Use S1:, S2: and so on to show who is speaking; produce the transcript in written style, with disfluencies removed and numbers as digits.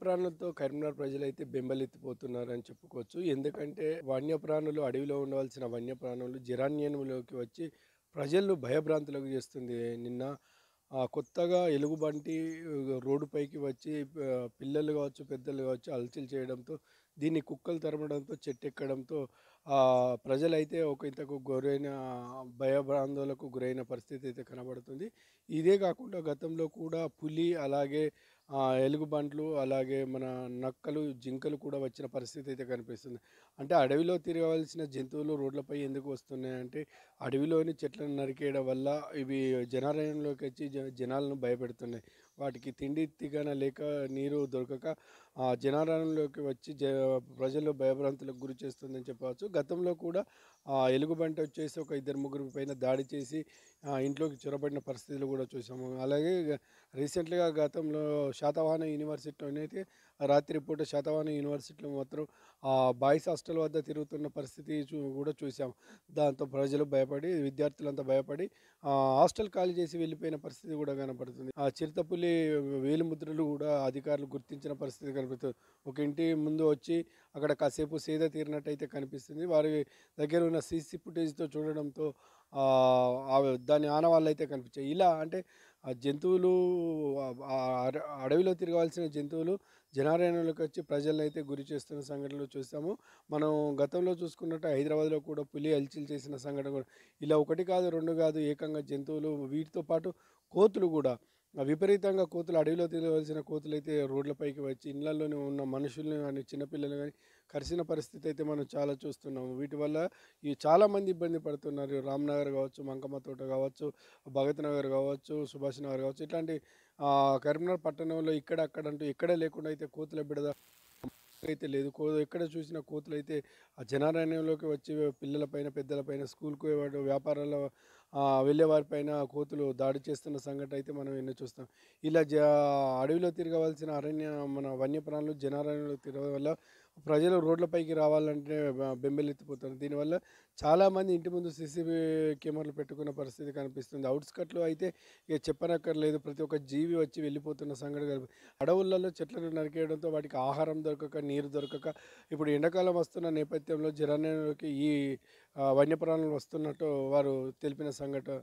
S1: వన్యప్రాణులతో కరీంనగర్ ప్రజలైతే బెంబెలెత్తిపోతున్నారని చెప్పుకోవచ్చు. ఎందుకంటే వన్యప్రాణులు అడవిలో ఉండవలసిన వన్యప్రాణులు జనారణ్యంలోకి వచ్చి ప్రజలను భయభ్రాంతులకు చేస్తుంది. నిన్న కొత్తగా ఎలుగుబంటి రోడ్డుపైకి వచ్చి పిల్లలు కావచ్చు, పెద్దలు కావచ్చు అలచల్ చేయడంతో, దీన్ని కుక్కలు తరమడంతో, చెట్టెక్కడంతో ప్రజలైతే ఒక ఇంతకు గురైన భయభ్రాందోళనకు గురైన పరిస్థితి అయితే కనబడుతుంది. ఇదే కాకుండా గతంలో కూడా పులి అలాగే ఎలుగుబంట్లు, అలాగే మన నక్కలు, జింకలు కూడా వచ్చిన పరిస్థితి అయితే కనిపిస్తుంది. అంటే అడవిలో తిరగవలసిన జంతువులు రోడ్లపై ఎందుకు వస్తున్నాయంటే, అడవిలోని చెట్లను నరికేయడం వల్ల ఇవి జనాలయంలోకి వచ్చి జనాలను భయపెడుతున్నాయి. వాటికి తిండి తిగన లేక, నీరు దొరకక జనాలయంలోకి వచ్చి ప్రజలు భయభ్రాంతులకు గురి చేస్తుందని చెప్పవచ్చు. గతంలో కూడా ఎలుగుబంటి వచ్చేసి ఒక ఇద్దరు ముగ్గురు పైన దాడి చేసి ఇంట్లోకి చొరబడిన పరిస్థితులు కూడా చూసాము. అలాగే రీసెంట్‌గా గతంలో శాతవాహన యూనివర్సిటీలోనైతే రాత్రిపూట శాతవాహన యూనివర్సిటీలో మాత్రం బాయ్స్ హాస్టల్ వద్ద తిరుగుతున్న పరిస్థితి కూడా చూసాం. దాంతో ప్రజలు భయపడి, విద్యార్థులంతా భయపడి హాస్టల్ ఖాళీ చేసి వెళ్ళిపోయిన పరిస్థితి కూడా కనపడుతుంది. ఆ చిరుతపులి వేలిముద్రలు కూడా అధికారులు గుర్తించిన పరిస్థితి కనిపిస్తుంది. ఒక ఇంటి ముందు వచ్చి అక్కడ కాసేపు సేద తీరినట్టయితే కనిపిస్తుంది. వారి దగ్గర ఉన్న సీసీ ఫుటేజ్‌తో చూడడంతో దాని ఆనవాళ్ళైతే కనిపించాయి. ఇలా అంటే జంతువులు అడవిలో తిరగాల్సిన జంతువులు జనారణ్యంలోకి వచ్చి ప్రజలనైతే గురి చేస్తున్న సంఘటనలు చూసాము. మనం గతంలో చూసుకున్నట్టు హైదరాబాద్‌లో కూడా పులి హల్చల్ చేసిన సంఘటన కూడా ఇలా ఒకటి కాదు, 2 కాదు, ఏకంగా జంతువులు వీటితో పాటు కోతులు కూడా విపరీతంగా కోతులు అడవిలో తిరగవలసిన కోతులైతే రోడ్లపైకి వచ్చి ఇళ్లల్లోనే ఉన్న మనుషుల్ని గాని, చిన్నపిల్లల్ని గాని కరిసిన పరిస్థితి అయితే మనం చాలా చూస్తున్నాము. వీటి వల్ల చాలామంది ఇబ్బంది పడుతున్నారు. రామ్‌నగర్ కావచ్చు, మంకమ్మ తోట కావచ్చు, భగత్ నగర్ కావచ్చు, సుభాష్ నగర్ కావచ్చు, ఇట్లాంటి కరీంనగర్ పట్టణంలో ఇక్కడ అక్కడ అంటూ ఎక్కడ లేకుండా అయితే కోతుల బెడద అయితే లేదు. ఎక్కడ చూసినా కోతులైతే ఆ జనారణ్యంలోకి వచ్చి పిల్లలపైన, పెద్దలపైన, స్కూల్‌కి పోయేవాడు, వ్యాపారాల్లో వెళ్ళేవారిపైన కోతులు దాడి చేస్తున్న సంఘటన అయితే మనం ఎన్నో చూస్తాం. ఇలా అడవిలో తిరగవలసిన మన వన్యప్రాణులు జనారణ్యంలో తిరగడం వల్ల ప్రజలు రోడ్లపైకి రావాలంటే బెంబేలెత్తిపోతారు. దీనివల్ల చాలామంది ఇంటి ముందు సీసీటీవీ కెమెరాలు పెట్టుకున్న పరిస్థితి కనిపిస్తుంది. ఔట్‌స్కట్‌లో అయితే ఇక చెప్పనక్కర్లేదు. ప్రతి ఒక్క జీవి వచ్చి వెళ్ళిపోతున్న సంఘటన అడవులలో చెట్లను నరికేయడంతో వాటికి ఆహారం దొరకక, నీరు దొరకక ఇప్పుడు ఎండాకాలం వస్తున్న నేపథ్యంలో జనారణ్యంలోకి ఈ వన్యప్రాణులు వస్తున్నట్టు వారు తెలిపిన సంఘటన.